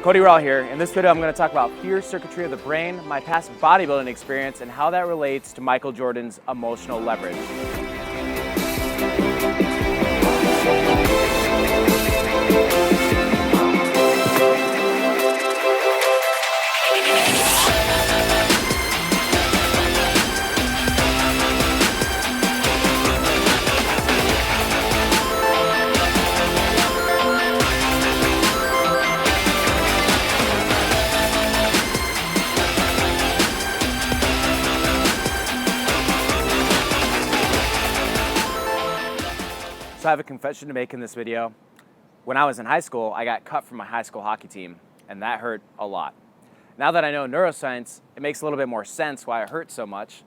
Cody Rall here. In this video, I'm going to talk about fear circuitry of the brain, my past bodybuilding experience, and how that relates to Michael Jordan's emotional leverage. So I have a confession to make in this video. When I was in high school, I got cut from my high school hockey team, and that hurt a lot. Now that I know neuroscience, it makes a little bit more sense why it hurts so much.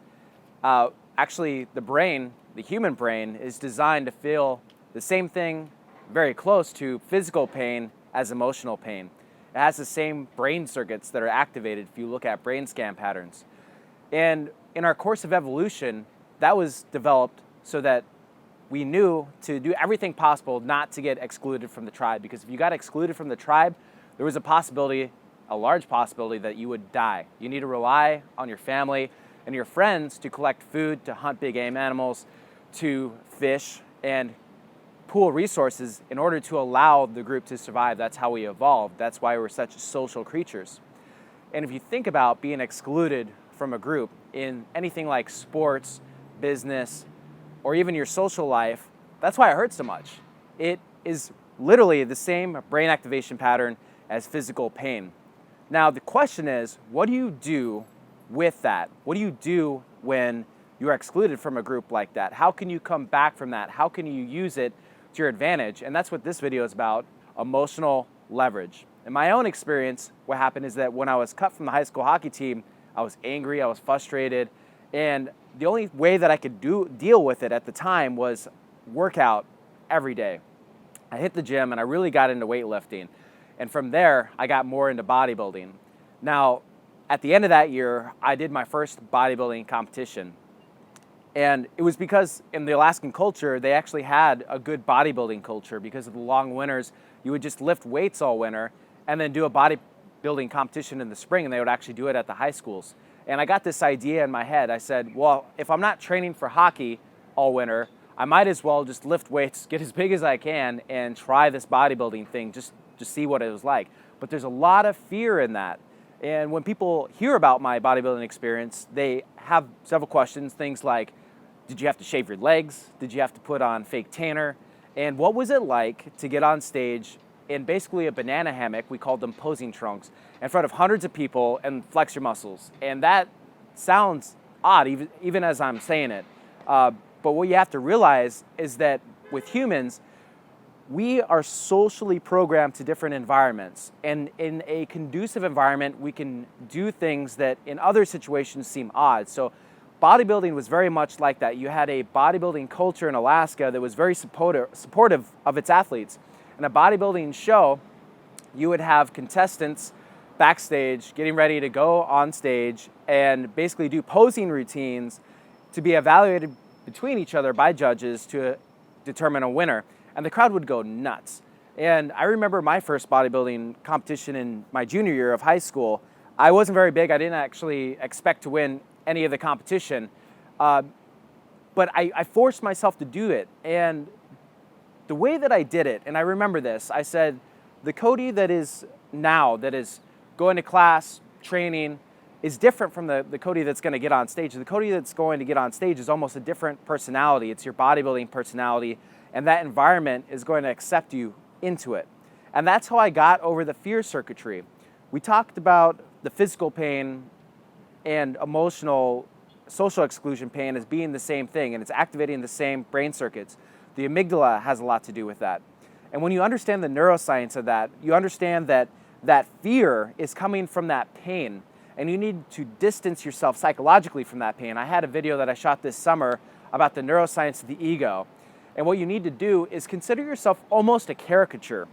Actually, the brain, the human brain, is designed to feel the same thing very close to physical pain as emotional pain. It has the same brain circuits that are activated if you look at brain scan patterns. And in our course of evolution, that was developed so that we knew to do everything possible not to get excluded from the tribe, because if you got excluded from the tribe, there was a possibility, a large possibility, that you would die. You need to rely on your family and your friends to collect food, to hunt big game animals, to fish, and pool resources in order to allow the group to survive. That's how we evolved. That's why we're such social creatures. And if you think about being excluded from a group in anything like sports, business, or even your social life, that's why it hurts so much. It is literally the same brain activation pattern as physical pain. Now, the question is, what do you do with that? What do you do when you are excluded from a group like that? How can you come back from that? How can you use it to your advantage? And that's what this video is about, emotional leverage. In my own experience, what happened is that when I was cut from the high school hockey team, I was angry, I was frustrated, and the only way that I could deal with it at the time was work out every day. I hit the gym and I really got into weightlifting. And from there, I got more into bodybuilding. Now, at the end of that year, I did my first bodybuilding competition. And it was because in the Alaskan culture, they actually had a good bodybuilding culture. Because of the long winters, you would just lift weights all winter and then do a bodybuilding competition in the spring, and they would actually do it at the high schools. And I got this idea in my head. I said, well, if I'm not training for hockey all winter, I might as well just lift weights, get as big as I can, and try this bodybuilding thing just to see what it was like. But there's a lot of fear in that. And when people hear about my bodybuilding experience, they have several questions, things like, did you have to shave your legs? Did you have to put on fake tanner? And what was it like to get on stage in basically a banana hammock, we called them posing trunks, in front of hundreds of people and flex your muscles? And that sounds odd, even as I'm saying it. But what you have to realize is that with humans, we are socially programmed to different environments. And in a conducive environment, we can do things that in other situations seem odd. So bodybuilding was very much like that. You had a bodybuilding culture in Alaska that was very supportive of its athletes. In a bodybuilding show, you would have contestants backstage getting ready to go on stage and basically do posing routines to be evaluated between each other by judges to determine a winner. And the crowd would go nuts. And I remember my first bodybuilding competition in my junior year of high school. I wasn't very big. I didn't actually expect to win any of the competition. But I forced myself to do it. And the way that I did it, and I remember this, I said, the Cody that is now, that is going to class, training, is different from the Cody that's going to get on stage. The Cody that's going to get on stage is almost a different personality. It's your bodybuilding personality, and that environment is going to accept you into it. And that's how I got over the fear circuitry. We talked about the physical pain and emotional, social exclusion pain as being the same thing, and it's activating the same brain circuits. The amygdala has a lot to do with that. And when you understand the neuroscience of that, you understand that that fear is coming from that pain, and you need to distance yourself psychologically from that pain. I had a video that I shot this summer about the neuroscience of the ego. And what you need to do is consider yourself almost a caricature.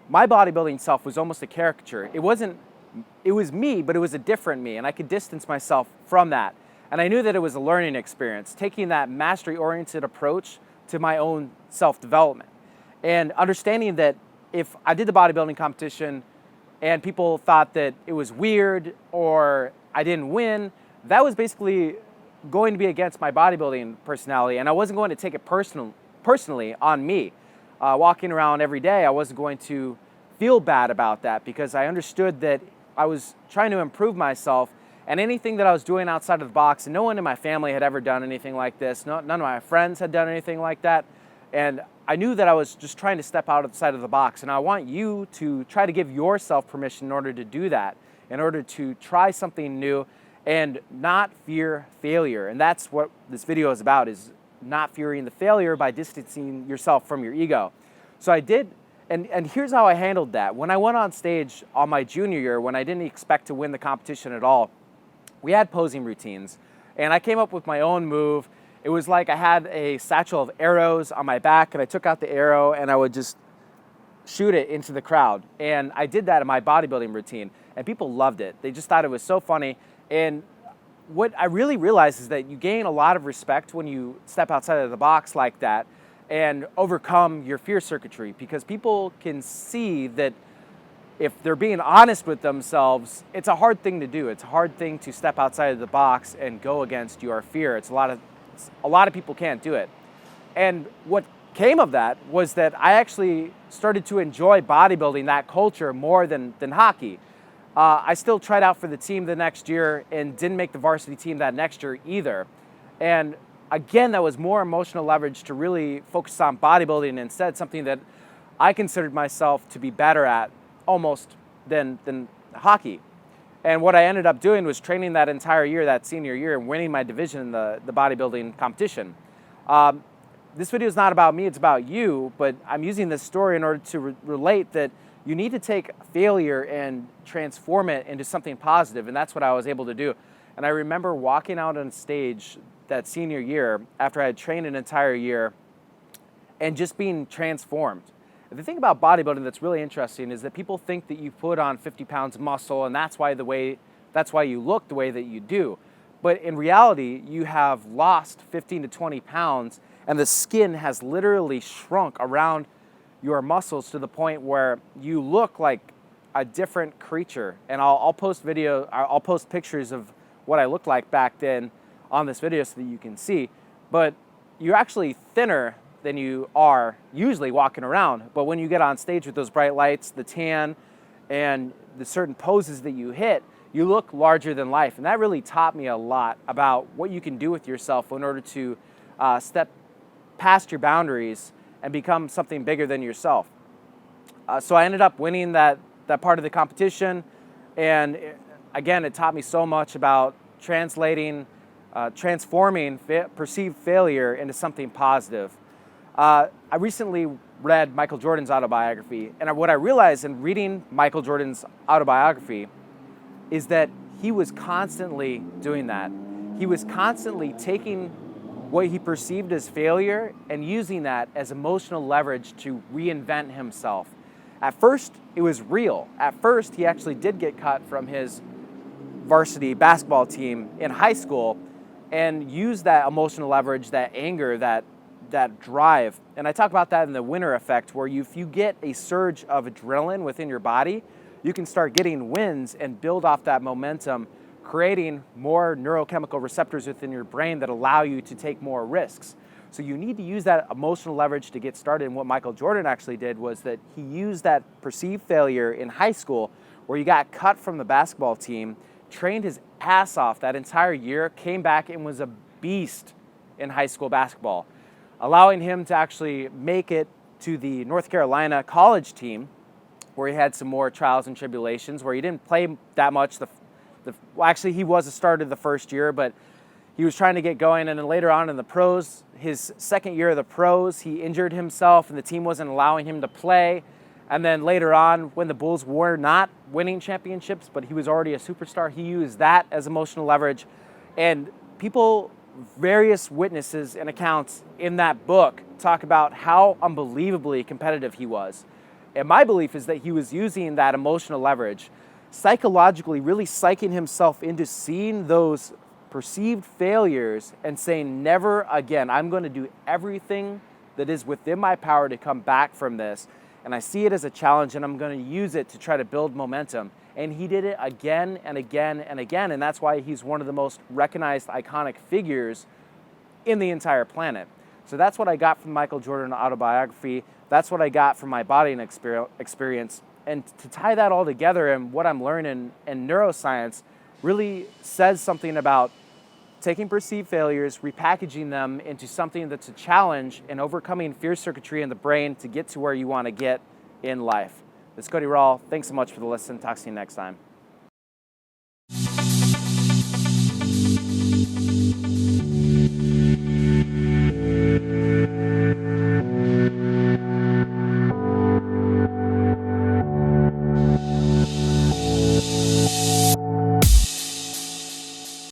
My bodybuilding self was almost a caricature. It was me, but it was a different me, and I could distance myself from that. And I knew that it was a learning experience, taking that mastery-oriented approach to my own self-development. And understanding that if I did the bodybuilding competition and people thought that it was weird or I didn't win, that was basically going to be against my bodybuilding personality, and I wasn't going to take it personally on me. Walking around every day, I wasn't going to feel bad about that because I understood that I was trying to improve myself, and anything that I was doing outside of the box, and no one in my family had ever done anything like this, none of my friends had done anything like that, and I knew that I was just trying to step outside of the box, and I want you to try to give yourself permission in order to do that, in order to try something new and not fear failure. And that's what this video is about, is not fearing the failure by distancing yourself from your ego. So I did, and here's how I handled that. When I went on stage on my junior year, when I didn't expect to win the competition at all, we had posing routines, and I came up with my own move. It was like I had a satchel of arrows on my back, and I took out the arrow and I would just shoot it into the crowd. And I did that in my bodybuilding routine, and people loved it. They just thought it was so funny. And what I really realized is that you gain a lot of respect when you step outside of the box like that and overcome your fear circuitry, because people can see that if they're being honest with themselves, it's a hard thing to do. It's a hard thing to step outside of the box and go against your fear. It's a lot of people can't do it. And what came of that was that I actually started to enjoy bodybuilding, that culture, more than hockey. I still tried out for the team the next year and didn't make the varsity team that next year either. And again, that was more emotional leverage to really focus on bodybuilding, and instead something that I considered myself to be better at almost than hockey. And what I ended up doing was training that entire year, that senior year, and winning my division in the bodybuilding competition. This video is not about me, it's about you, but I'm using this story in order to relate that you need to take failure and transform it into something positive, and that's what I was able to do. And I remember walking out on stage that senior year after I had trained an entire year and just being transformed. The thing about bodybuilding that's really interesting is that people think that you put on 50 pounds of muscle and that's why you look the way that you do. But in reality, you have lost 15 to 20 pounds and the skin has literally shrunk around your muscles to the point where you look like a different creature. And I'll post pictures of what I looked like back then on this video so that you can see. But you're actually thinner than you are usually walking around. But when you get on stage with those bright lights, the tan, and the certain poses that you hit, you look larger than life. And that really taught me a lot about what you can do with yourself in order to step past your boundaries and become something bigger than yourself. So I ended up winning that part of the competition. And again, it taught me so much about transforming perceived failure into something positive. I recently read Michael Jordan's autobiography, and what I realized in reading Michael Jordan's autobiography is that he was constantly doing that. He was constantly taking what he perceived as failure and using that as emotional leverage to reinvent himself. At first, it was real. At first, he actually did get cut from his varsity basketball team in high school and used that emotional leverage, that anger, that drive. And I talk about that in the winner effect, where if you get a surge of adrenaline within your body, you can start getting wins and build off that momentum, creating more neurochemical receptors within your brain that allow you to take more risks. So you need to use that emotional leverage to get started. And what Michael Jordan actually did was that he used that perceived failure in high school, where he got cut from the basketball team, trained his ass off that entire year, came back and was a beast in high school basketball, allowing him to actually make it to the North Carolina college team, where he had some more trials and tribulations, where he didn't play that much. Well, actually, he was a starter the first year, but he was trying to get going. And then later on in the pros, his second year of the pros, he injured himself and the team wasn't allowing him to play. And then later on, when the Bulls were not winning championships, but he was already a superstar, he used that as emotional leverage. And various witnesses and accounts in that book talk about how unbelievably competitive he was. And my belief is that he was using that emotional leverage, psychologically really psyching himself into seeing those perceived failures and saying, never again, I'm going to do everything that is within my power to come back from this and I see it as a challenge, and I'm going to use it to try to build momentum. And he did it again and again and again, and that's why he's one of the most recognized, iconic figures in the entire planet. So that's what I got from Michael Jordan autobiography. That's what I got from my bodying experience. And to tie that all together and what I'm learning in neuroscience really says something about taking perceived failures, repackaging them into something that's a challenge, and overcoming fear circuitry in the brain to get to where you want to get in life. This is Cody Rall. Thanks so much for the listen. Talk to you next time.